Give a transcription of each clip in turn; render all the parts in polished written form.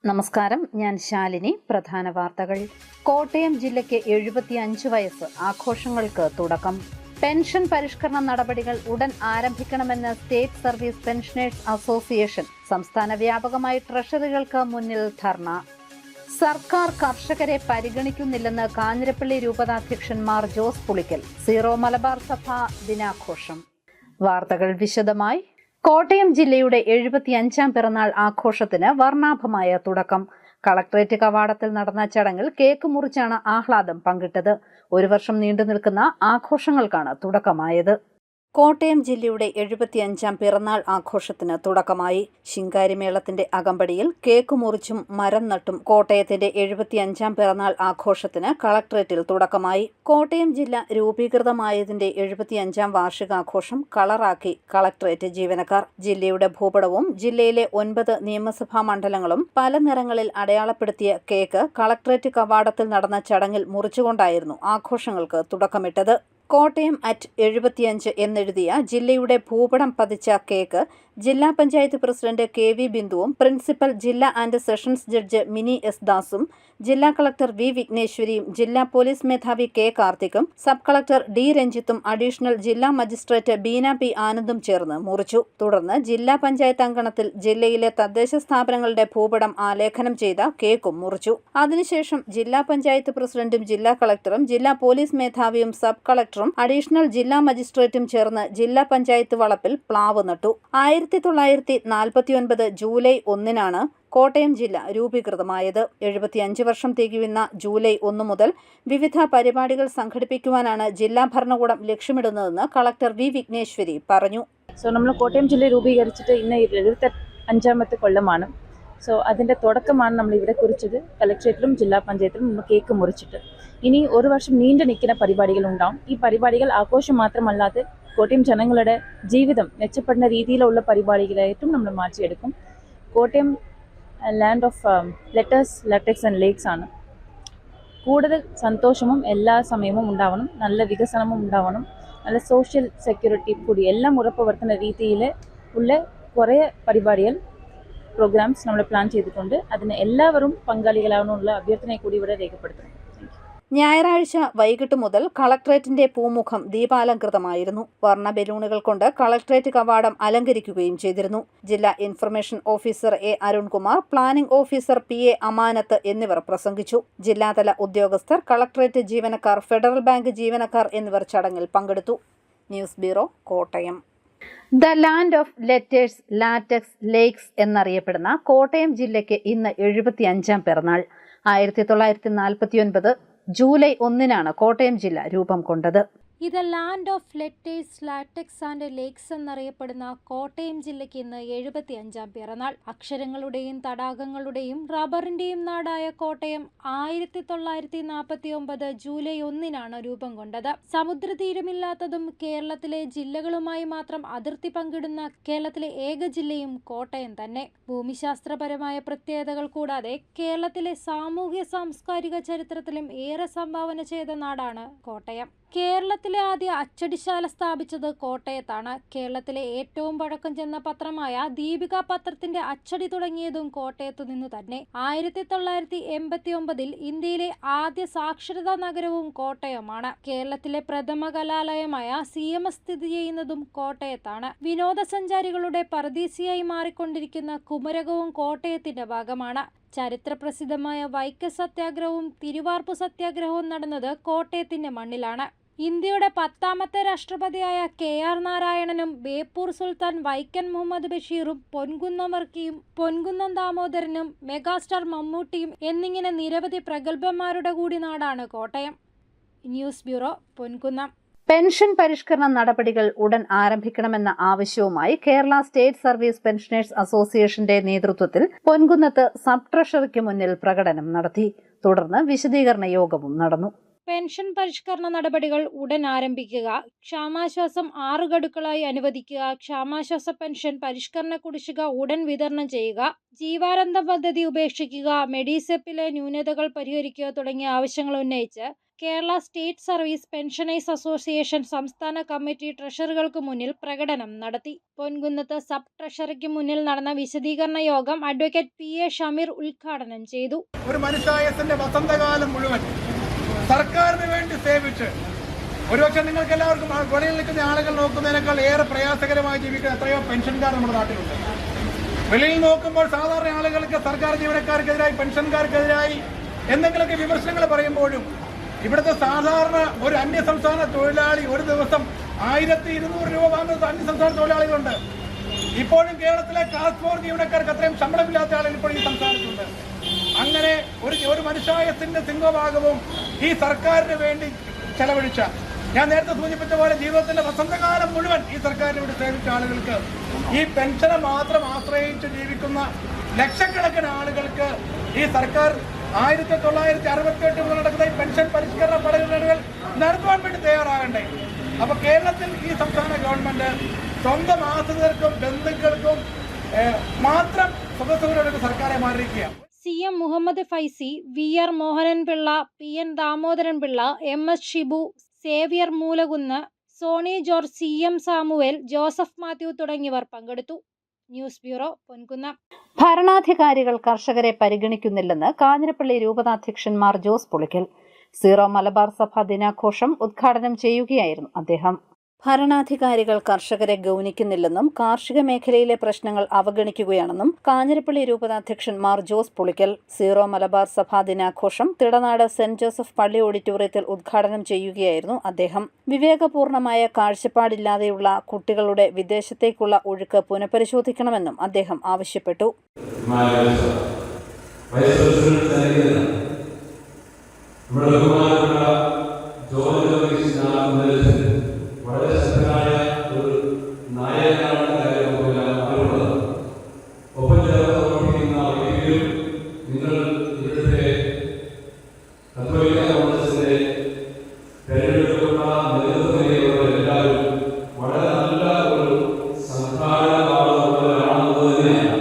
നമസ്കാരം, ഞാൻ ശാലിനി. പ്രധാന വാർത്തകൾ. കോട്ടയം ജില്ലയ്ക്ക് 75 വയസ്സ് ആഘോഷങ്ങൾക്ക് തുടക്കം. പെൻഷൻ പരിഷ്കരണ നടപടികൾ ഉടൻ ആരംഭിക്കണമെന്ന് സ്റ്റേറ്റ് സർവീസ് പെൻഷനേഴ്സ് അസോസിയേഷൻ. സംസ്ഥാന വ്യാപകമായി ട്രഷറികൾക്ക് മുന്നിൽ ധർണ. സർക്കാർ കർഷകരെ പരിഗണിക്കുന്നില്ലെന്ന് കാഞ്ഞിരപ്പള്ളി രൂപതാധ്യക്ഷൻ മാർ ജോസ് പുളിക്കൽ. സീറോ മലബാർ സഭ ദിനാഘോഷം. വാർത്തകൾ വിശദമായി. കോട്ടയം ജില്ലയുടെ 75ാം പിറന്നാൾ ആഘോഷത്തിന് വർണ്ണാഭമായ തുടക്കം. കളക്ടറേറ്റ് കവാടത്തിൽ നടന്ന ചടങ്ങിൽ കേക്ക് മുറിച്ചാണ് ആഹ്ലാദം പങ്കിട്ടത്. ഒരു വർഷം നീണ്ടു നിൽക്കുന്ന ആഘോഷങ്ങൾക്കാണ് തുടക്കമായത്. കോട്ടയം ജില്ലയുടെ 75ാം പിറന്നാൾ ആഘോഷത്തിന് തുടക്കമായി. ശിങ്കാരിമേളത്തിന്റെ അകമ്പടിയിൽ കേക്ക് മുറിച്ചും മരം നട്ടും കോട്ടയത്തിന്റെ 75ാം പിറന്നാൾ ആഘോഷത്തിന് കളക്ടറേറ്റിൽ തുടക്കമായി. കോട്ടയം ജില്ല രൂപീകൃതമായതിന്റെ 75ാം വാർഷികാഘോഷം കളറാക്കി കളക്ടറേറ്റ് ജീവനക്കാർ. ജില്ലയുടെ ഭൂപടവും ജില്ലയിലെ 9 നിയമസഭാ മണ്ഡലങ്ങളും പല നിറങ്ങളിൽ അടയാളപ്പെടുത്തിയ കേക്ക് കളക്ടറേറ്റ് കവാടത്തിൽ നടന്ന ചടങ്ങിൽ മുറിച്ചുകൊണ്ടായിരുന്നു ആഘോഷങ്ങൾക്ക് തുടക്കമിട്ടത്. കോട്ടയം @75 എന്നെഴുതിയ ജില്ലയുടെ ഭൂപടം പതിച്ച കേക്ക് ജില്ലാ പഞ്ചായത്ത് പ്രസിഡന്റ് KV ബിന്ദുവും പ്രിൻസിപ്പൽ ജില്ലാ and sessions judge Mini S ദാസും ജില്ലാ കളക്ടർ V വിഘ്നേശ്വരിയും ജില്ലാ പോലീസ് മേധാവി K കാർത്തിക്കും സബ് കളക്ടർ D രഞ്ജിത്തും അഡീഷണൽ ജില്ലാ മജിസ്ട്രേറ്റ് ബീന P ആനന്ദും ചേർന്ന് മുറിച്ചു. തുടർന്ന് ജില്ലാ പഞ്ചായത്ത് അങ്കണത്തിൽ ജില്ലയിലെ തദ്ദേശ സ്ഥാപനങ്ങളുടെ ഭൂപടം ആലേഖനം ചെയ്ത കേക്കും മുറിച്ചു. അതിനുശേഷം ജില്ലാ പഞ്ചായത്ത് പ്രസിഡന്റും ജില്ലാ കളക്ടറും ജില്ലാ പോലീസ് മേധാവിയും സബ് കളക്ടറും അഡീഷണൽ ജില്ലാ മജിസ്ട്രേറ്റും ചേർന്ന് ജില്ലാ പഞ്ചായത്ത് വളപ്പിൽ പ്ലാവ് നട്ടു. 1949 ജൂലൈ 1-നാണ് കോട്ടയം ജില്ല രൂപീകൃതമായത്. 75 വർഷം തികയുന്ന ജൂലൈ 1 മുതൽ വിവിധ പരിപാടികൾ സംഘടിപ്പിക്കുവാനാണ് ജില്ലാ ഭരണകൂടം ലക്ഷ്യമിടുന്നതെന്ന് കളക്ടർ V വിഘ്നേശ്വരി പറഞ്ഞു. നമ്മൾ കോട്ടയം ജില്ല രൂപീകരിച്ചിട്ട് ഇന്ന് 75ാമത്തെ കൊല്ലമാണ്. അതിൻ്റെ തുടക്കമാണ് നമ്മൾ ഇവിടെ കുറിച്ചത്. കളക്ട്രേറ്റിലും ജില്ലാ പഞ്ചായത്തിലും നമ്മൾ കേക്ക് മുറിച്ചിട്ട് ഇനി ഒരു വർഷം നീണ്ടു നിൽക്കുന്ന പരിപാടികൾ ഉണ്ടാവും. ഈ പരിപാടികൾ ആഘോഷം മാത്രമല്ലാതെ കോട്ടയം ജനങ്ങളുടെ ജീവിതം മെച്ചപ്പെടുന്ന രീതിയിലുള്ള പരിപാടികളായിട്ടും നമ്മൾ മാറ്റിയെടുക്കും. Kottayam land of letters, latex and lakes ആണ്. കൂടുതൽ സന്തോഷവും എല്ലാ സമയവും ഉണ്ടാവണം, നല്ല വികസനവും ഉണ്ടാവണം, നല്ല സോഷ്യൽ സെക്യൂരിറ്റി കൂടി എല്ലാം ഉറപ്പുവരുത്തുന്ന രീതിയിൽ ഉള്ള കുറേ പരിപാടികൾ പ്രോഗ്രാംസ് നമ്മൾ പ്ലാൻ ചെയ്തിട്ടുണ്ട്. അതിന് എല്ലാവരും പങ്കാളികളാവാനുള്ള അഭ്യർത്ഥന കൂടി ഇവിടെ രേഖപ്പെടുത്തുന്നു. ഞായറാഴ്ച വൈകിട്ട് മുതൽ കളക്ടറേറ്റിന്റെ പൂമുഖം ദീപാലംകൃതമായിരുന്നു. വർണ്ണ ബലൂണുകൾ കൊണ്ട് കളക്ടറേറ്റ് കവാടം അലങ്കരിക്കുകയും ചെയ്തിരുന്നു. ജില്ലാ information officer A Arunkumar, planning officer PA അമാനത്ത് എന്നിവർ പ്രസംഗിച്ചു. ജില്ലാതല ഉദ്യോഗസ്ഥർ, കളക്ടറേറ്റ് ജീവനക്കാർ, ഫെഡറൽ ബാങ്ക് ജീവനക്കാർ എന്നിവർ ചടങ്ങിൽ പങ്കെടുത്തു. News bureau, Kottayam. The land of letters, latex, lakes എന്നറിയപ്പെടുന്ന കോട്ടയം ജില്ലയ്ക്ക് ഇന്ന് 75ാം പിറന്നാൾ. 1949 ജൂലൈ 1-നാണ് കോട്ടയം ജില്ല രൂപം കൊണ്ടത്. ഇത് land of letters, latex and lakes എന്നറിയപ്പെടുന്ന കോട്ടയം ജില്ലയ്ക്ക് ഇന്ന് 75ാം പിറന്നാൾ. അക്ഷരങ്ങളുടെയും തടാകങ്ങളുടെയും റബ്ബറിന്റെയും നാടായ കോട്ടയം 1949 ജൂലൈ 1-നാണ് രൂപം കൊണ്ടത്. സമുദ്രതീരമില്ലാത്തതും കേരളത്തിലെ ജില്ലകളുമായി മാത്രം അതിർത്തി പങ്കിടുന്ന കേരളത്തിലെ ഏക ജില്ലയും കോട്ടയം തന്നെ. ഭൂമിശാസ്ത്രപരമായ പ്രത്യേകതകൾ കൂടാതെ കേരളത്തിലെ സാമൂഹ്യ സാംസ്കാരിക ചരിത്രത്തിലും ഏറെ സംഭാവന ചെയ്ത നാടാണ് കോട്ടയം. കേരളത്തിലെ ആദ്യ അച്ചടിശാല സ്ഥാപിച്ചത് കോട്ടയത്താണ്. കേരളത്തിലെ ഏറ്റവും പഴക്കം ചെന്ന പത്രമായ ദീപിക പത്രത്തിന്റെ അച്ചടി തുടങ്ങിയതും കോട്ടയത്തു നിന്നു തന്നെ. 1989 ഇന്ത്യയിലെ ആദ്യ സാക്ഷരതാ നഗരവും കോട്ടയമാണ്. കേരളത്തിലെ പ്രഥമ കലാലയമായ CMS സ്ഥിതി ചെയ്യുന്നതും കോട്ടയത്താണ്. വിനോദസഞ്ചാരികളുടെ പറുദീസയായി മാറിക്കൊണ്ടിരിക്കുന്ന കുമരകവും കോട്ടയത്തിന്റെ ഭാഗമാണ്. ചരിത്രപ്രസിദ്ധമായ വൈക്കം സത്യാഗ്രഹവും തിരുവാർപ്പ് സത്യാഗ്രഹവും നടന്നത് കോട്ടയത്തിന്റെ മണ്ണിലാണ്. ഇന്ത്യയുടെ 10ാമത്തെ രാഷ്ട്രപതിയായ KR നാരായണനും ബേപ്പൂർ സുൽത്താൻ വൈക്കം മുഹമ്മദ് ബഷീറും പൊൻകുന്നം വർക്കിയും പൊൻകുന്നം ദാമോദരനും മെഗാസ്റ്റാർ മമ്മൂട്ടിയും എന്നിങ്ങനെ നിരവധി പ്രഗത്ഭന്മാരുടെ കൂടി നാടാണ് Kottayam. News bureau, Ponkunnam. Pension പരിഷ്കരണ നടപടികൾ ഉടൻ ആരംഭിക്കണമെന്ന ആവശ്യവുമായി കേരള സ്റ്റേറ്റ് സർവീസ് പെൻഷനേഴ്സ് അസോസിയേഷന്റെ നേതൃത്വത്തിൽ പൊൻകുന്നത്ത് സബ് ട്രഷറിക്ക് മുന്നിൽ പ്രകടനം നടത്തി. തുടർന്ന് വിശദീകരണ യോഗവും നടന്നു. പെൻഷൻ പരിഷ്കരണ നടപടികൾ ഉടൻ ആരംഭിക്കുക, ക്ഷാമാശ്വാസം 6 ഗഡുക്കളായി അനുവദിക്കുക, ക്ഷാമാശ്വാസ പെൻഷൻ പരിഷ്കരണ കുടിശ്ശിക ഉടൻ വിതരണം ചെയ്യുക, ജീവാനന്ദ പദ്ധതി ഉപേക്ഷിക്കുക, മെഡിസെപ്പിലെ ന്യൂനതകൾ പരിഹരിക്കുക തുടങ്ങിയ ആവശ്യങ്ങൾ ഉന്നയിച്ച് Kerala state service pensioners association സംസ്ഥാന കമ്മിറ്റി ട്രഷറികൾക്ക് മുന്നിൽ പ്രകടനം നടത്തി. പൊൻകുന്നത്ത് സബ് ട്രഷറിക്ക് മുന്നിൽ നടന്ന വിശദീകരണ യോഗം അഡ്വക്കേറ്റ് PA ഷമീർ ഉദ്ഘാടനം ചെയ്തു. ഒരു മനുഷ്യായുസ്സിന്റെ വസന്തകാലം മുഴുവൻ സർക്കാരിന് വേണ്ടി സേവിച്ച് ഒരുപക്ഷെ നിങ്ങൾക്ക് എല്ലാവർക്കും വെളിയിൽ നിൽക്കുന്ന ആളുകൾ നോക്കുന്നതിനേക്കാൾ ഏറെ പ്രയാസകരമായി ജീവിക്കുന്ന എത്രയോ പെൻഷൻകാർ നമ്മുടെ നാട്ടിലുണ്ട്. വെളിയിൽ നോക്കുമ്പോൾ സാധാരണ ആളുകൾക്ക് സർക്കാർ ജീവനക്കാർക്കെതിരായി പെൻഷൻകാർക്കെതിരായി എന്തെങ്കിലുമൊക്കെ വിമർശനങ്ങൾ പറയുമ്പോഴും ഇവിടുത്തെ സാധാരണ ഒരു അന്യസംസ്ഥാന തൊഴിലാളി ഒരു ദിവസം 1200 രൂപ വാങ്ങുന്ന അന്യസംസ്ഥാന തൊഴിലാളികളുണ്ട്. ഇപ്പോഴും കേരളത്തിലെ കാസ്റ്റ് ഫോർ ജീവനക്കാർക്ക് അത്രയും ശമ്പളമില്ലാത്ത ആളുകൾ ഇപ്പോൾ ഈ സംസ്ഥാനത്തുണ്ട്. അങ്ങനെ ഒരു മനുഷ്യായുസ്സിന്റെ സിംഹഭാഗവും ഈ സർക്കാരിന് വേണ്ടി ചെലവഴിച്ച, ഞാൻ നേരത്തെ സൂചിപ്പിച്ച പോലെ ജീവിതത്തിന്റെ വസന്തകാലം മുഴുവൻ ഈ സർക്കാരിന് വേണ്ടി സേവിച്ച ആളുകൾക്ക്, ഈ പെൻഷനെ മാത്രം ആശ്രയിച്ച് ജീവിക്കുന്ന ലക്ഷക്കണക്കിന് ആളുകൾക്ക് ഈ സർക്കാർ 1968 മുതൽ നടക്കുന്ന ഈ പെൻഷൻ പരിഷ്കരണ പദ്ധതികൾ നടത്തുവാൻ വേണ്ടി തയ്യാറാകണ്ടേ? അപ്പൊ കേരളത്തിൽ ഈ സംസ്ഥാന ഗവൺമെന്റ് സ്വന്തം ആശ്രിതർക്കും ബന്ധുക്കൾക്കും മാത്രം സുഖസൗകര്യമുള്ള സർക്കാരെ മാറിയിരിക്കുകയാണ്. CM Muhammad Faizy, VR Mohanan Pillai, PN Damodaran Pillai, MS Shibu, Xavier Moolakunnu, Sony George, CM Samuel, Joseph Mathew തുടങ്ങിയവർ പങ്കെടുത്തു. News bureau, Ponkunnam. ഭരണാധികാരികൾ കർഷകരെ പരിഗണിക്കുന്നില്ലെന്ന് കാഞ്ഞിരപ്പള്ളി രൂപതാധ്യക്ഷൻ മാർ ജോസ് പുളിക്കൽ. സീറോ മലബാർ സഭ ദിനാഘോഷം ഉദ്ഘാടനം ചെയ്യുകയായിരുന്നു അദ്ദേഹം. ഭരണാധികാരികൾ കർഷകരെ ഗൗനിക്കുന്നില്ലെന്നും കാർഷിക മേഖലയിലെ പ്രശ്നങ്ങൾ അവഗണിക്കുകയാണെന്നും കാഞ്ഞിരപ്പള്ളി രൂപതാധ്യക്ഷൻ മാർ ജോസ് പുളിക്കൽ സീറോ മലബാർ സഭാ ദിനാഘോഷം തിടനാട് സെന്റ് ജോസഫ് പള്ളി ഓഡിറ്റോറിയത്തിൽ ഉദ്ഘാടനം ചെയ്യുകയായിരുന്നു അദ്ദേഹം. വിവേകപൂർണമായ കാഴ്ചപ്പാടില്ലാതെയുള്ള കുട്ടികളുടെ വിദേശത്തേക്കുള്ള ഒഴുക്ക് പുനഃപരിശോധിക്കണമെന്നും അദ്ദേഹം ആവശ്യപ്പെട്ടു. വളരെ ശക്തനായ ഒരു നായകനാണ് അറിവുള്ളത്. ഒപ്പം ചേർന്ന് പ്രവർത്തിക്കുന്ന വൈദികരും നിങ്ങൾ ഇവിടുത്തെ കത്തോലിക്ക കോൺഗ്രസിന്റെ തെരഞ്ഞെടുക്കപ്പെട്ട നേതൃത്വത്തിലുള്ളവരെല്ലാവരും വളരെ നല്ല ഒരു സംഘാടന ഭാവമുള്ളവരാണെന്നത് തന്നെയാണ്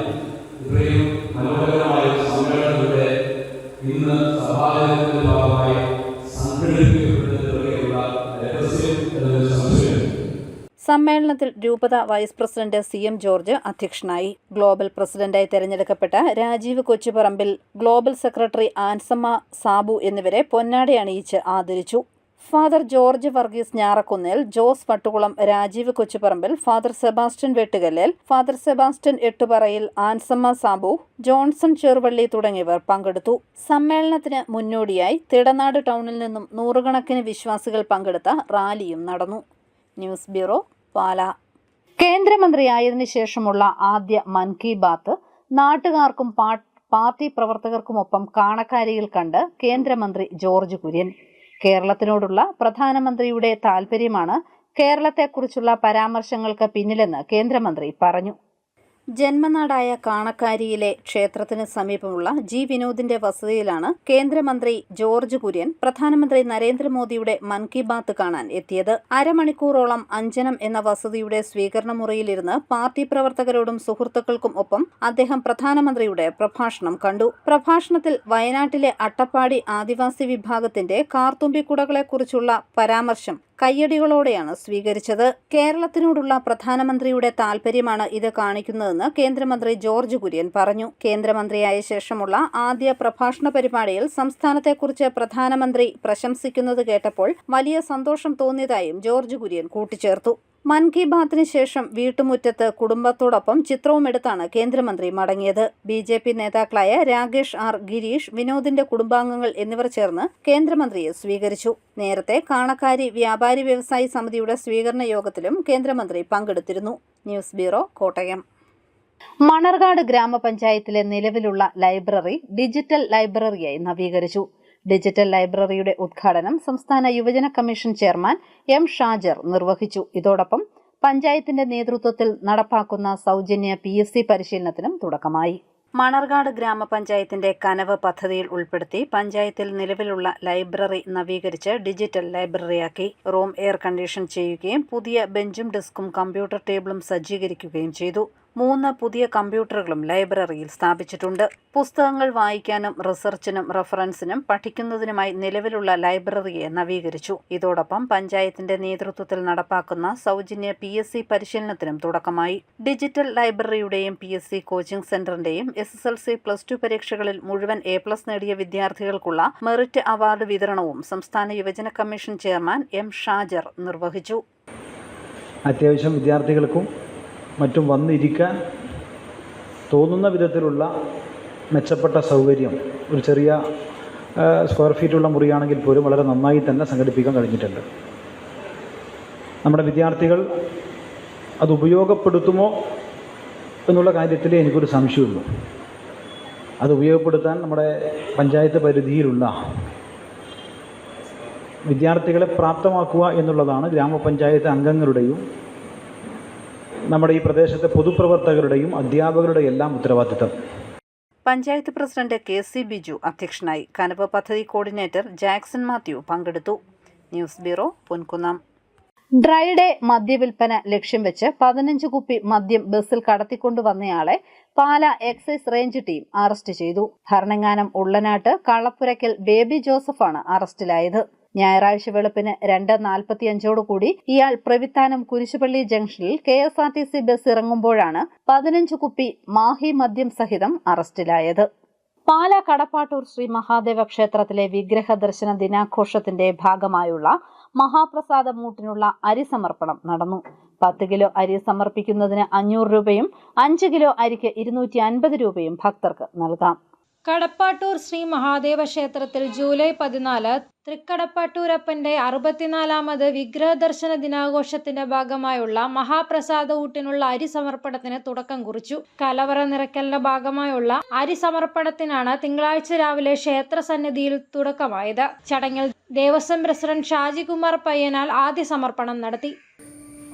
ഇത്രയും മനോഹരമായ സമ്മേളനത്തിലൂടെ ഇന്ന് സഭാദിനത്തിന്റെ ഭാഗമായി സംഘടിപ്പിക്കപ്പെടുന്നതിലൂടെയുള്ള രഹസ്യം എന്നൊരു സംശയം. സമ്മേളനത്തിൽ രൂപത വൈസ് പ്രസിഡന്റ് CM ജോർജ് അധ്യക്ഷനായി. ഗ്ലോബൽ പ്രസിഡന്റായി തെരഞ്ഞെടുക്കപ്പെട്ട രാജീവ് കൊച്ചുപറമ്പിൽ, ഗ്ലോബൽ സെക്രട്ടറി ആൻസമ്മ സാബു എന്നിവരെ പൊന്നാട അണിയിച്ച് ആദരിച്ചു. Father George Varghese Njarakunnel, Jose Vattukulam, Rajeev Kochuparambil, father Sebastian Vettukallel, father Sebastian Ettuparayil, Ansamma Sabu, Johnson Cheruvally തുടങ്ങിയവർ പങ്കെടുത്തു. സമ്മേളനത്തിന് മുന്നോടിയായി തിടനാട് ടൗണിൽ നിന്നും നൂറുകണക്കിന് വിശ്വാസികൾ പങ്കെടുത്ത റാലിയും നടന്നു. ന്യൂസ് ബ്യൂറോ, പാല. കേന്ദ്രമന്ത്രിയായതിനു ശേഷമുള്ള ആദ്യ മൻ കി ബാത്ത് നാട്ടുകാർക്കും പാർട്ടി പ്രവർത്തകർക്കുമൊപ്പം കാണക്കാരിയിൽ കണ്ട് കേന്ദ്രമന്ത്രി ജോർജ് കുര്യൻ. കേരളത്തിനോടുള്ള പ്രധാനമന്ത്രിയുടെ താൽപര്യമാണ് കേരളത്തെക്കുറിച്ചുള്ള പരാമർശങ്ങൾക്ക് പിന്നിലെന്ന് കേന്ദ്രമന്ത്രി പറഞ്ഞു. ജന്മനാടായ കാണക്കാരിയിലെ ക്ഷേത്രത്തിന് സമീപമുള്ള G വിനോദിന്റെ വസതിയിലാണ് കേന്ദ്രമന്ത്രി ജോർജ് കുര്യൻ പ്രധാനമന്ത്രി നരേന്ദ്രമോദിയുടെ മൻ കി ബാത്ത് കാണാൻ എത്തിയത്. അരമണിക്കൂറോളം അഞ്ജനം എന്ന വസതിയുടെ സ്വീകരണ മുറിയിലിരുന്ന് പാർട്ടി പ്രവർത്തകരോടും സുഹൃത്തുക്കൾക്കും ഒപ്പം അദ്ദേഹം പ്രധാനമന്ത്രിയുടെ പ്രഭാഷണം കണ്ടു. പ്രഭാഷണത്തിൽ വയനാട്ടിലെ അട്ടപ്പാടി ആദിവാസി വിഭാഗത്തിന്റെ കാർത്തുമ്പിക്കുടകളെക്കുറിച്ചുള്ള പരാമർശം കയ്യടികളോടെയാണ് സ്വീകരിച്ചത്. കേരളത്തിനോടുള്ള പ്രധാനമന്ത്രിയുടെ താൽപര്യമാണ് ഇത് കാണിക്കുന്നതെന്ന് കേന്ദ്രമന്ത്രി ജോർജ് കുര്യൻ പറഞ്ഞു. കേന്ദ്രമന്ത്രിയായ ശേഷമുള്ള ആദ്യ പ്രഭാഷണ പരിപാടിയിൽ സംസ്ഥാനത്തെക്കുറിച്ച് പ്രധാനമന്ത്രി പ്രശംസിക്കുന്നത് കേട്ടപ്പോൾ വലിയ സന്തോഷം തോന്നിയതായും ജോർജ് കുര്യൻ കൂട്ടിച്ചേർത്തു. മൻ കി ബാത്തിന് ശേഷം വീട്ടുമുറ്റത്ത് കുടുംബത്തോടൊപ്പം ചിത്രവുമെടുത്താണ് കേന്ദ്രമന്ത്രി മടങ്ങിയത്. BJP നേതാക്കളായ രാകേഷ് R, ഗിരീഷ്, വിനോദിന്റെ കുടുംബാംഗങ്ങൾ എന്നിവർ ചേർന്ന് കേന്ദ്രമന്ത്രിയെ സ്വീകരിച്ചു. നേരത്തെ കാണക്കാരി വ്യാപാരി വ്യവസായി സമിതിയുടെ സ്വീകരണ യോഗത്തിലും കേന്ദ്രമന്ത്രി പങ്കെടുത്തിരുന്നു. News bureau, Kottayam. മണർകാട് ഗ്രാമപഞ്ചായത്തിലെ നിലവിലുള്ള ലൈബ്രറി ഡിജിറ്റൽ ലൈബ്രറിയായി നവീകരിച്ചു. ഡിജിറ്റൽ ലൈബ്രറിയുടെ ഉദ്ഘാടനം സംസ്ഥാന യുവജന കമ്മീഷൻ ചെയർമാൻ M ഷാജർ നിർവഹിച്ചു. ഇതോടൊപ്പം പഞ്ചായത്തിന്റെ നേതൃത്വത്തിൽ നടപ്പാക്കുന്ന സൗജന്യ PSC പരിശീലനത്തിനും തുടക്കമായി. മണർകാട് ഗ്രാമപഞ്ചായത്തിന്റെ കനവ് പദ്ധതിയിൽ ഉൾപ്പെടുത്തി പഞ്ചായത്തിൽ നിലവിലുള്ള ലൈബ്രറി നവീകരിച്ച് ഡിജിറ്റൽ ലൈബ്രറിയാക്കി. റൂം എയർ കണ്ടീഷൻ ചെയ്യുകയും പുതിയ ബെഞ്ചും ഡെസ്കും കമ്പ്യൂട്ടർ ടേബിളും സജ്ജീകരിക്കുകയും ചെയ്തു. 3 പുതിയ കമ്പ്യൂട്ടറുകളും ലൈബ്രറിയിൽ സ്ഥാപിച്ചിട്ടുണ്ട്. പുസ്തകങ്ങൾ വായിക്കാനും റിസർച്ചിനും റഫറൻസിനും പഠിക്കുന്നതിനുമായി നിലവിലുള്ള ലൈബ്രറിയെ നവീകരിച്ചു. ഇതോടൊപ്പം പഞ്ചായത്തിന്റെ നേതൃത്വത്തിൽ നടപ്പാക്കുന്ന സൗജന്യ PSC പരിശീലനത്തിനും തുടക്കമായി. ഡിജിറ്റൽ ലൈബ്രറിയുടെയും PSC കോച്ചിംഗ് സെന്ററിന്റെയും SSLC +2 പരീക്ഷകളിൽ മുഴുവൻ A+ നേടിയ വിദ്യാർത്ഥികൾക്കുള്ള മെറിറ്റ് അവാർഡ് വിതരണവും സംസ്ഥാന യുവജന കമ്മീഷൻ ചെയർമാൻ M. ഷാജർ നിർവഹിച്ചു. അത്യാവശ്യം വിദ്യാർത്ഥികൾക്കും മറ്റും വന്നിരിക്കാൻ തോന്നുന്ന വിധത്തിലുള്ള മെച്ചപ്പെട്ട സൗകര്യം ഒരു ചെറിയ സ്ക്വയർ ഫീറ്റുള്ള മുറിയാണെങ്കിൽ പോലും വളരെ നന്നായി തന്നെ സംഘടിപ്പിക്കാൻ കഴിഞ്ഞിട്ടുണ്ട്. നമ്മുടെ വിദ്യാർത്ഥികൾ അത് ഉപയോഗപ്പെടുത്തുമോ എന്നുള്ള കാര്യത്തിൽ എനിക്കൊരു സംശയമുള്ളൂ. അത് ഉപയോഗപ്പെടുത്താൻ നമ്മുടെ പഞ്ചായത്ത് പരിധിയിലുള്ള വിദ്യാർത്ഥികളെ പ്രാപ്തമാക്കുക എന്നുള്ളതാണ് ഗ്രാമപഞ്ചായത്ത് അംഗങ്ങളുടെയും നമ്മുടെ ഈ പ്രദേശത്തെ പൊതുപ്രവർത്തകരുടെയും അധ്യാപകരുടെയും എല്ലാം ഉത്തരവാദിത്തം. പഞ്ചായത്ത് പ്രസിഡന്റ് KC ബിജു അധ്യക്ഷനായി. കനവ് പദ്ധതി കോർഡിനേറ്റർ ജാക്സൺ മാത്യു പങ്കെടുത്തു. News bureau, Ponkunnam. ഡ്രൈഡേ മദ്യവിൽപ്പന ലക്ഷ്യം വെച്ച് 15 കുപ്പി മദ്യം ബസ്സിൽ കടത്തിക്കൊണ്ടുവന്നയാളെ പാല എക്സൈസ് റേഞ്ച് ടീം അറസ്റ്റ് ചെയ്തു. ഭരണങ്ങാനം ഉള്ളനാട്ട് കളപ്പുരയ്ക്കൽ ബേബി ജോസഫാണ് അറസ്റ്റിലായത്. ഞായറാഴ്ച വെളുപ്പിന് 2:45 ഇയാൾ പ്രവിത്താനം കുരിശുപള്ളി ജംഗ്ഷനിൽ KSRTC ബസ് ഇറങ്ങുമ്പോഴാണ് 15 കുപ്പി മാഹി മദ്യം സഹിതം അറസ്റ്റിലായത്. പാല കടപ്പാട്ടൂർ ശ്രീ മഹാദേവ ക്ഷേത്രത്തിലെ വിഗ്രഹ ദർശന ദിനാഘോഷത്തിന്റെ ഭാഗമായുള്ള മഹാപ്രസാദമൂട്ടിനുള്ള അരി സമർപ്പണം നടന്നു. 10 കിലോ അരി സമർപ്പിക്കുന്നതിന് 500 രൂപയും 5 കിലോ അരിക്ക് 250 രൂപയും ഭക്തർക്ക് നൽകാം. കടപ്പാട്ടൂർ ശ്രീ മഹാദേവ ക്ഷേത്രത്തിൽ ജൂലൈ 14 തൃക്കടപ്പാട്ടൂരപ്പന്റെ 64ാമത് വിഗ്രഹ ദർശന ദിനാഘോഷത്തിന്റെ ഭാഗമായുള്ള മഹാപ്രസാദ ഊട്ടിനുള്ള അരി സമർപ്പണത്തിന് തുടക്കം കുറിച്ചു. കലവറ നിറയ്ക്കലിന്റെ ഭാഗമായുള്ള അരി സമർപ്പണത്തിനാണ് തിങ്കളാഴ്ച രാവിലെ ക്ഷേത്ര സന്നിധിയിൽ തുടക്കമായത്. ചടങ്ങിൽ ദേവസ്വം പ്രസിഡന്റ് ഷാജികുമാർ പയ്യനാൽ ആദ്യ സമർപ്പണം നടത്തി.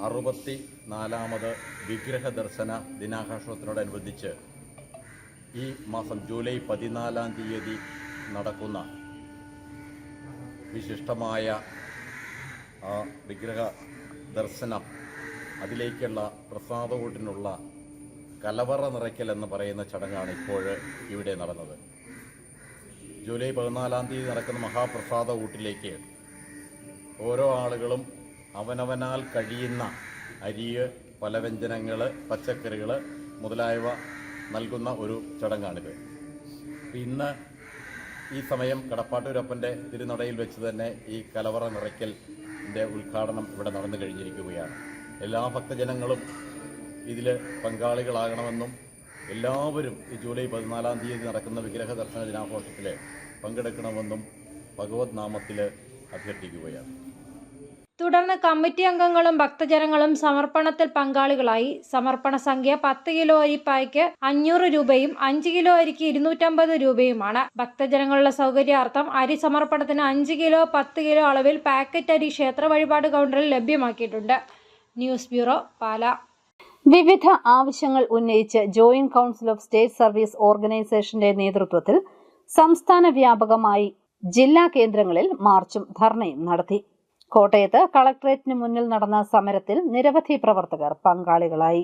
64ാമത് വിഗ്രഹ ദർശന ദിനാഘോഷത്തോടനുബന്ധിച്ച് ഈ മാസം ജൂലൈ 14-ാം തീയതി നടക്കുന്ന വിശിഷ്ടമായ വിഗ്രഹ ദർശനം, അതിലേക്കുള്ള പ്രസാദകൂട്ടിനുള്ള കലവറ നിറയ്ക്കൽ എന്ന് പറയുന്ന ചടങ്ങാണ് ഇപ്പോൾ ഇവിടെ നടന്നത്. ജൂലൈ 14-ാം തീയതി നടക്കുന്ന മഹാപ്രസാദ ഊട്ടിലേക്ക് ഓരോ ആളുകളും അവനവനാൽ കഴിയുന്ന അരിയ്, പലവ്യഞ്ജനങ്ങൾ, പച്ചക്കറികൾ മുതലായവ നൽകുന്ന ഒരു ചടങ്ങാണിത്. ഇന്ന് ഈ സമയം കടപ്പാട്ടൂരപ്പൻ്റെ തിരുനടയിൽ വെച്ച് തന്നെ ഈ കലവറ നിറയ്ക്കലിൻ്റെ ഉദ്ഘാടനം ഇവിടെ നടന്നു കഴിഞ്ഞിരിക്കുകയാണ്. എല്ലാ ഭക്തജനങ്ങളും ഇതിൽ പങ്കാളികളാകണമെന്നും എല്ലാവരും ഈ ജൂലൈ 14-ാം തീയതി നടക്കുന്ന വിഗ്രഹ ദർശന ദിനാഘോഷത്തിൽ പങ്കെടുക്കണമെന്നും ഭഗവത് നാമത്തിൽ അഭ്യർത്ഥിക്കുകയാണ്. തുടർന്ന് കമ്മിറ്റി അംഗങ്ങളും ഭക്തജനങ്ങളും സമർപ്പണത്തിൽ പങ്കാളികളായി. സമർപ്പണ സംഖ്യ 10 കിലോ അരിപ്പായ്ക്ക് 500 രൂപയും 5 കിലോ അരിക്ക് 250 രൂപയുമാണ്. ഭക്തജനങ്ങളുടെ സൗകര്യാർത്ഥം അരി സമർപ്പണത്തിന് 5 കിലോ 10 കിലോ അളവിൽ പാക്കറ്റ് അരി ക്ഷേത്ര വഴിപാട് കൗണ്ടറിൽ ലഭ്യമാക്കിയിട്ടുണ്ട്. ന്യൂസ് ബ്യൂറോ, പാല. വിവിധ ആവശ്യങ്ങൾ ഉന്നയിച്ച് joint council of state service ഓർഗനൈസേഷന്റെ നേതൃത്വത്തിൽ സംസ്ഥാന വ്യാപകമായി ജില്ലാ കേന്ദ്രങ്ങളിൽ മാർച്ചും ധർണയും നടത്തി. കോട്ടയത്ത് കളക്ടറേറ്റിന് മുന്നിൽ നടന്ന സമരത്തിൽ നിരവധി പ്രവർത്തകർ പങ്കാളികളായി.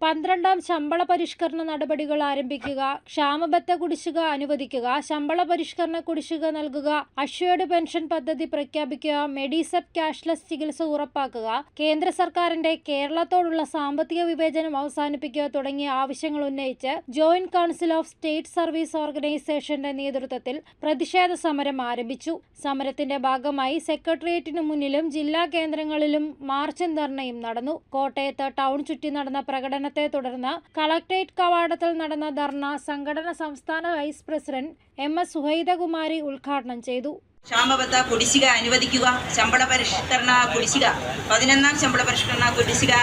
12ാം ശമ്പള പരിഷ്കരണ നടപടികൾ ആരംഭിക്കുക, ക്ഷാമബത്ത കുടിശ്ശിക അനുവദിക്കുക, ശമ്പള പരിഷ്കരണ കുടിശ്ശിക നൽകുക, അഷ്വേർഡ് പെൻഷൻ പദ്ധതി പ്രഖ്യാപിക്കുക, മെഡിസെപ് ക്യാഷ്ലെസ് ചികിത്സ ഉറപ്പാക്കുക, കേന്ദ്ര സർക്കാരിന്റെ കേരളത്തോടുള്ള സാമ്പത്തിക വിവേചനം അവസാനിപ്പിക്കുക തുടങ്ങിയ ആവശ്യങ്ങൾ ഉന്നയിച്ച് joint council of state service ഓർഗനൈസേഷന്റെ നേതൃത്വത്തിൽ പ്രതിഷേധ സമരം ആരംഭിച്ചു. സമരത്തിന്റെ ഭാഗമായി സെക്രട്ടേറിയറ്റിനു മുന്നിലും ജില്ലാ കേന്ദ്രങ്ങളിലും മാർച്ചും ധർണയും നടന്നു. കോട്ടയത്ത് ടൗൺ ചുറ്റി നടന്ന പ്രകടനത്തെ തുടർന്ന് കളക്ടറേറ്റ് കവാടത്തിൽ നടന്ന ധർണ സംഘടന സംസ്ഥാന വൈസ് പ്രസിഡന്റ് MS സുഹൈദകുമാരി ഉദ്ഘാടനം ചെയ്തു. ക്ഷാമബത്ത കുടിശ്ശിക അനുവദിക്കുക, ശമ്പള പരിഷ്കരണ കുടിശ്ശിക 11ാം ശമ്പള പരിഷ്കരണ കുടിശ്ശിക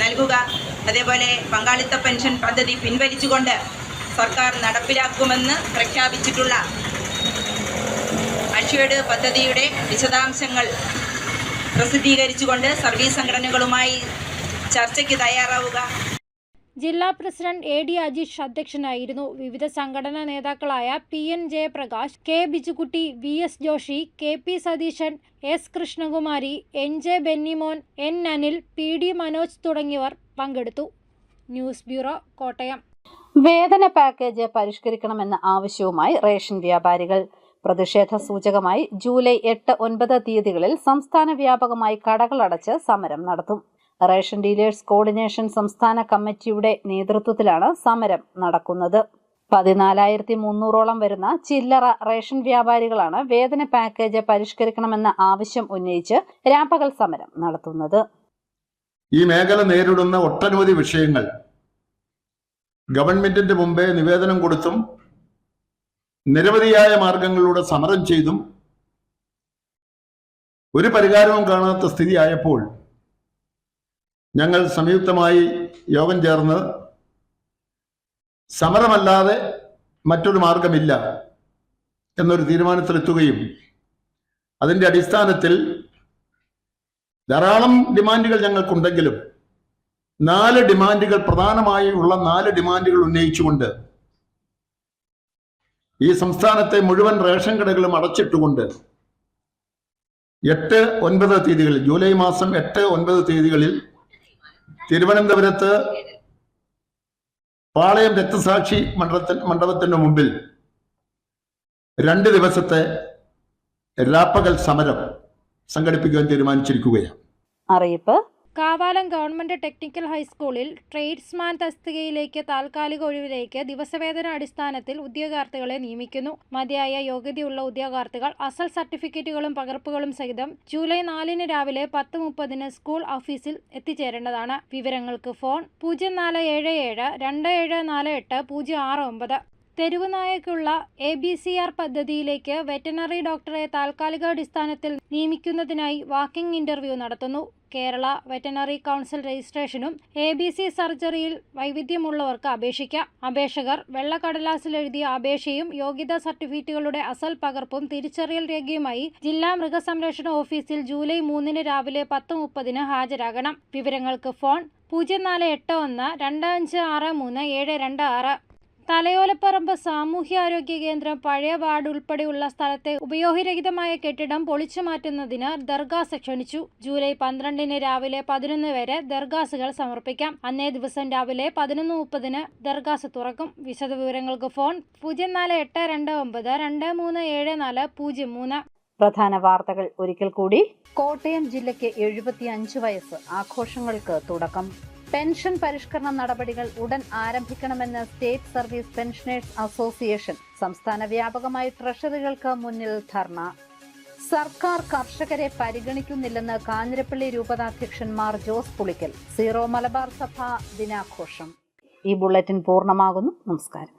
നൽകുക, അതേപോലെ പങ്കാളിത്ത പെൻഷൻ പദ്ധതി പിൻവലിച്ചുകൊണ്ട് സർക്കാർ നടപ്പിലാക്കുമെന്ന് പ്രഖ്യാപിച്ചിട്ടുള്ള അഷ്വേർഡ് പദ്ധതിയുടെ വിശദാംശങ്ങൾ പ്രസിദ്ധീകരിച്ചുകൊണ്ട് സർവീസ് സംഘടനകളുമായി ചർച്ചയ്ക്ക് തയ്യാറാവുക. ജില്ലാ പ്രസിഡന്റ് AD അജീഷ് അധ്യക്ഷനായിരുന്നു. വിവിധ സംഘടനാ നേതാക്കളായ PN Jayaprakash, K ബിജുകുട്ടി, VS Joshi, KP Satheesan, S Krishnakumari, NJ Bennymon, N Anil, PD Manoj തുടങ്ങിയവർ പങ്കെടുത്തു. News bureau, Kottayam. വേതന പാക്കേജ് പരിഷ്കരിക്കണമെന്ന ആവശ്യവുമായി റേഷൻ വ്യാപാരികൾ. പ്രതിഷേധ സൂചകമായി ജൂലൈ 8, 9 തീയതികളിൽ സംസ്ഥാന വ്യാപകമായി കടകളടച്ച് സമരം നടത്തും. റേഷൻ ഡീലേഴ്സ് കോർഡിനേഷൻ സംസ്ഥാന കമ്മിറ്റിയുടെ നേതൃത്വത്തിലാണ് സമരം നടക്കുന്നത്. 14,300ഓളം വരുന്ന ചില്ലറ റേഷൻ വ്യാപാരികളാണ് വേതന പാക്കേജ് പരിഷ്കരിക്കണമെന്ന ആവശ്യം ഉന്നയിച്ച് രാപ്പകൽ സമരം നടത്തുന്നത്. ഈ മേഖല നേരിടുന്ന ഒട്ടനവധി വിഷയങ്ങൾ ഗവൺമെന്റിന്റെ മുമ്പേ നിവേദനം കൊടുത്തും നിരവധിയായ മാർഗങ്ങളിലൂടെ സമരം ചെയ്തും ഒരു പരിഹാരവും കാണാത്ത സ്ഥിതിയായപ്പോൾ ഞങ്ങൾ സംയുക്തമായി യോഗം ചേർന്ന് സമരമല്ലാതെ മറ്റൊരു മാർഗമില്ല എന്നൊരു തീരുമാനത്തിലെത്തുകയും അതിൻ്റെ അടിസ്ഥാനത്തിൽ ധാരാളം ഡിമാൻഡുകൾ ഞങ്ങൾക്കുണ്ടെങ്കിലും 4 ഡിമാൻഡുകൾ പ്രധാനമായി ഉള്ള 4 ഡിമാൻഡുകൾ ഉന്നയിച്ചുകൊണ്ട് ഈ സംസ്ഥാനത്തെ മുഴുവൻ റേഷൻ കടകളും അടച്ചിട്ടുകൊണ്ട് 8, 9 തീയതികളിൽ ജൂലൈ മാസം 8, 9 തീയതികളിൽ തിരുവനന്തപുരത്ത് പാളയം രക്തസാക്ഷി മണ്ഡപത്തിന് മുമ്പിൽ 2 ദിവസത്തെ രാപ്പകൽ സമരം സംഘടിപ്പിക്കുവാൻ തീരുമാനിച്ചിരിക്കുകയാണ്. അറിയിപ്പ്. കാവാലം ഗവൺമെന്റ് ടെക്നിക്കൽ ഹൈസ്കൂളിൽ ട്രേഡ്സ്മാൻ തസ്തികയിലേക്ക് താൽക്കാലിക ഒഴിവിലേക്ക് ദിവസവേതന അടിസ്ഥാനത്തിൽ ഉദ്യോഗാർത്ഥികളെ നിയമിക്കുന്നു. മതിയായ യോഗ്യതയുള്ള ഉദ്യോഗാർത്ഥികൾ അസൽ സർട്ടിഫിക്കറ്റുകളും പകർപ്പുകളും സഹിതം ജൂലൈ 4 രാവിലെ 10:30 സ്കൂൾ ഓഫീസിൽ എത്തിച്ചേരേണ്ടതാണ്. വിവരങ്ങൾക്ക് ഫോൺ 0477 2748 069. തെരുവുനായക്കുള്ള ABCR പദ്ധതിയിലേക്ക് വെറ്ററിനറി ഡോക്ടറെ താൽക്കാലികാടിസ്ഥാനത്തിൽ നിയമിക്കുന്നതിനായി വാക്കിംഗ് ഇന്റർവ്യൂ നടത്തുന്നു. കേരള വെറ്ററിനറി കൗൺസിൽ രജിസ്ട്രേഷനും ABC സർജറിയിൽ വൈവിധ്യമുള്ളവർക്ക് അപേക്ഷിക്കാം. അപേക്ഷകർ വെള്ളക്കടലാസിൽ എഴുതിയ അപേക്ഷയും യോഗ്യതാ സർട്ടിഫിക്കറ്റുകളുടെ അസൽ പകർപ്പും തിരിച്ചറിയൽ രേഖയുമായി ജില്ലാ മൃഗസംരക്ഷണ ഓഫീസിൽ ജൂലൈ 3 രാവിലെ 10:30 ഹാജരാകണം. വിവരങ്ങൾക്ക് ഫോൺ 0481 2563 726. തലയോലപ്പറമ്പ് സാമൂഹ്യാരോഗ്യ കേന്ദ്രം പഴയ വാർഡ് ഉൾപ്പെടെയുള്ള സ്ഥലത്തെ ഉപയോഗരഹിതമായ കെട്ടിടം പൊളിച്ചു മാറ്റുന്നതിന് ദർഗാസ് ക്ഷണിച്ചു. ജൂലൈ 12 രാവിലെ 11 വരെ ദർഗാസുകൾ സമർപ്പിക്കാം. അന്നേ ദിവസം രാവിലെ 11:30 ദർഗാസ് തുറക്കും. വിശദവിവരങ്ങൾക്ക് ഫോൺ 048292 237403. പ്രധാന വാർത്തകൾ ഒരിക്കൽ കൂടി. കോട്ടയം ജില്ലയ്ക്ക് 75 വയസ്സ് ആഘോഷങ്ങൾക്ക് തുടക്കം. പെൻഷൻ പരിഷ്കരണ നടപടികൾ ഉടൻ ആരംഭിക്കണമെന്ന് സ്റ്റേറ്റ് സർവീസ് പെൻഷനേഴ്സ് അസോസിയേഷൻ. സംസ്ഥാന വ്യാപകമായി ട്രഷറികൾക്ക് മുന്നിൽ ധർണ. സർക്കാർ കർഷകരെ പരിഗണിക്കുന്നില്ലെന്ന് കാഞ്ഞിരപ്പള്ളി രൂപതാധ്യക്ഷൻ മാർ ജോസ് പുളിക്കൽ. സീറോ മലബാർ സഭ ദിനാഘോഷം. ഈ ബുള്ളറ്റിൻ പൂർണ്ണമാകുന്നു. നമസ്കാരം.